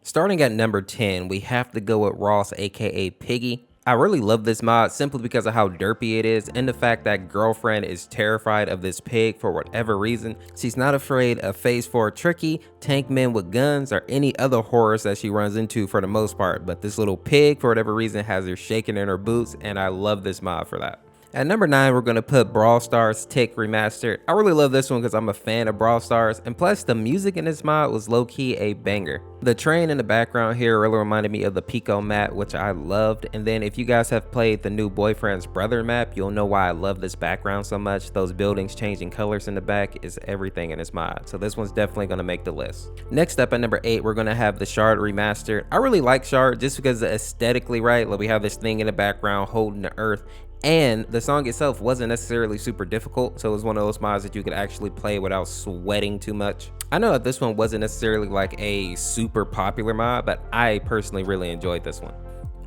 Starting at number 10, we have to go with Ross, aka Piggy. I really love this mod simply because of how derpy it is and the fact that girlfriend is terrified of this pig for whatever reason. She's not afraid of phase 4 Tricky, tank men with guns, or any other horrors that she runs into for the most part, but this little pig for whatever reason has her shaking in her boots, and I love this mod for that. At number 9, we're going to put Brawl Stars Tick Remastered. I really love this one because I'm a fan of Brawl Stars, and plus the music in this mod was low-key a banger. The train in the background here really reminded me of the Pico map, which I loved, and then if you guys have played the new Boyfriend's Brother map, you'll know why I love this background so much. Those buildings changing colors in the back is everything in this mod, so this one's definitely going to make the list. Next up at number 8, we're going to have the Shard Remastered. I really like Shard just because it's aesthetically right. Like we have this thing in the background holding the earth, and the song itself wasn't necessarily super difficult, so it was one of those mods that you could actually play without sweating too much. I know that this one wasn't necessarily like a super popular mod, but I personally really enjoyed this one.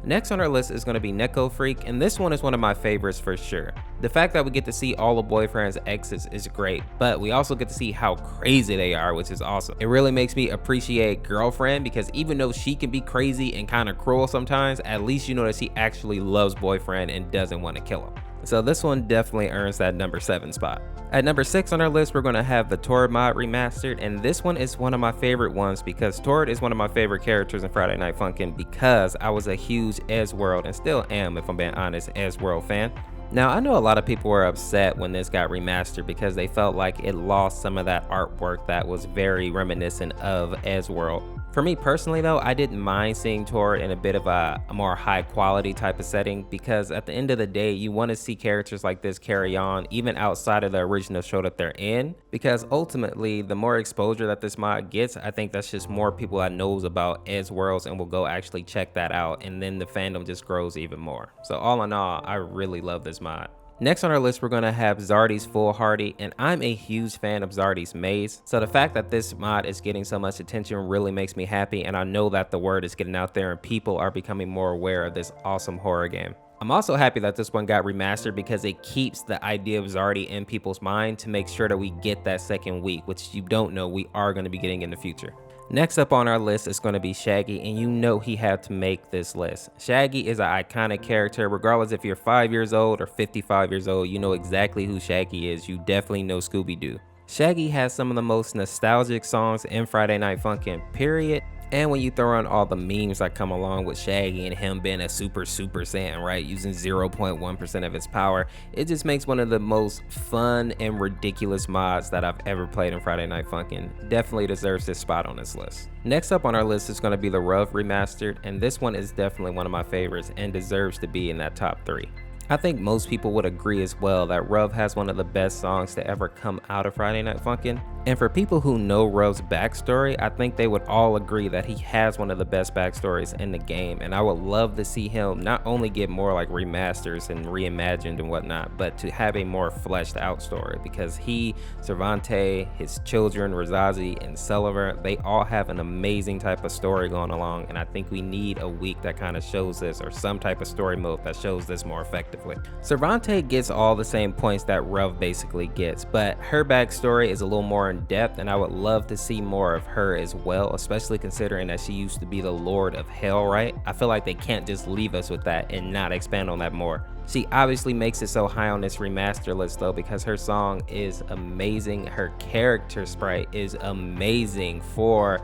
Next on our list is going to be Neko Freak, and this one is one of my favorites for sure. The fact that we get to see all the Boyfriend's exes is great, but we also get to see how crazy they are, which is awesome. It really makes me appreciate Girlfriend because even though she can be crazy and kind of cruel sometimes, at least you know that she actually loves Boyfriend and doesn't want to kill him. So this one definitely earns that number 7 spot. At number 6 on our list, we're going to have the Tori mod Remastered, and this one is one of my favorite ones because Tori is one of my favorite characters in Friday Night Funkin' because I was a huge Ezworld, and still am if I'm being honest, Ezworld fan. Now, I know a lot of people were upset when this got remastered because they felt like it lost some of that artwork that was very reminiscent of Ezworld. For me personally though, I didn't mind seeing Tori in a bit of a more high quality type of setting because at the end of the day, you want to see characters like this carry on even outside of the original show that they're in, because ultimately the more exposure that this mod gets, I think that's just more people that knows about Ezworlds and will go actually check that out, and then the fandom just grows even more. So all in all, I really love this mod. Next on our list, we're going to have Zardis Foolhardy, and I'm a huge fan of Zardis Maze, so the fact that this mod is getting so much attention really makes me happy, and I know that the word is getting out there and people are becoming more aware of this awesome horror game. I'm also happy that this one got remastered because it keeps the idea of Zardy in people's mind to make sure that we get that second week, which you don't know we are going to be getting in the future. Next up on our list is going to be Shaggy, and you know he had to make this list. Shaggy is an iconic character. Regardless if you're 5 years old or 55 years old, you know exactly who Shaggy is. You definitely know Scooby-Doo. Shaggy has some of the most nostalgic songs in Friday Night Funkin', period. And when you throw in all the memes that come along with Shaggy and him being a super Saiyan, right, using 0.1% of his power, it just makes one of the most fun and ridiculous mods that I've ever played in Friday Night Funkin'. Definitely deserves this spot on this list. Next up on our list is going to be the Ruv Remastered, and this one is definitely one of my favorites and deserves to be in that top 3. I think most people would agree as well that Ruv has one of the best songs to ever come out of Friday Night Funkin'. And for people who know Ruv's backstory, I think they would all agree that he has one of the best backstories in the game. And I would love to see him not only get more like remasters and reimagined and whatnot, but to have a more fleshed out story, because he, Sarvente, his children, Razazi, and Sullivan, they all have an amazing type of story going along. And I think we need a week that kind of shows this, or some type of story mode that shows this more effectively. Sarvente gets all the same points that Ruv basically gets, but her backstory is a little more in depth, and I would love to see more of her as well, especially considering that she used to be the Lord of Hell, right? I feel like they can't just leave us with that and not expand on that more. She obviously makes it so high on this remaster list though because her song is amazing, her character sprite is amazing for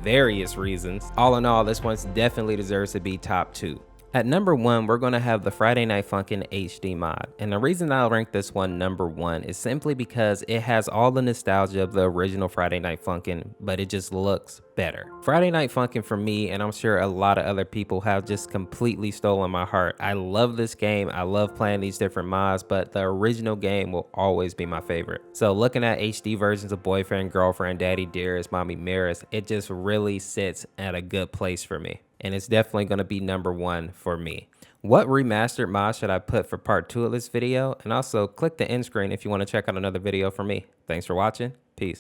various reasons. All in all, this one definitely deserves to be top 2. At number 1, we're going to have the Friday Night Funkin' HD mod, and the reason I'll rank this one number 1 is simply because it has all the nostalgia of the original Friday Night Funkin', but it just looks better. Friday Night Funkin' for me, and I'm sure a lot of other people, have just completely stolen my heart. I love this game, I love playing these different mods, but the original game will always be my favorite. So looking at HD versions of Boyfriend, Girlfriend, Daddy Dearest, Mommy Maris, it just really sits at a good place for me. And it's definitely going to be number 1 for me. What remastered mod should I put for part 2 of this video? And also click the end screen if you want to check out another video from me. Thanks for watching.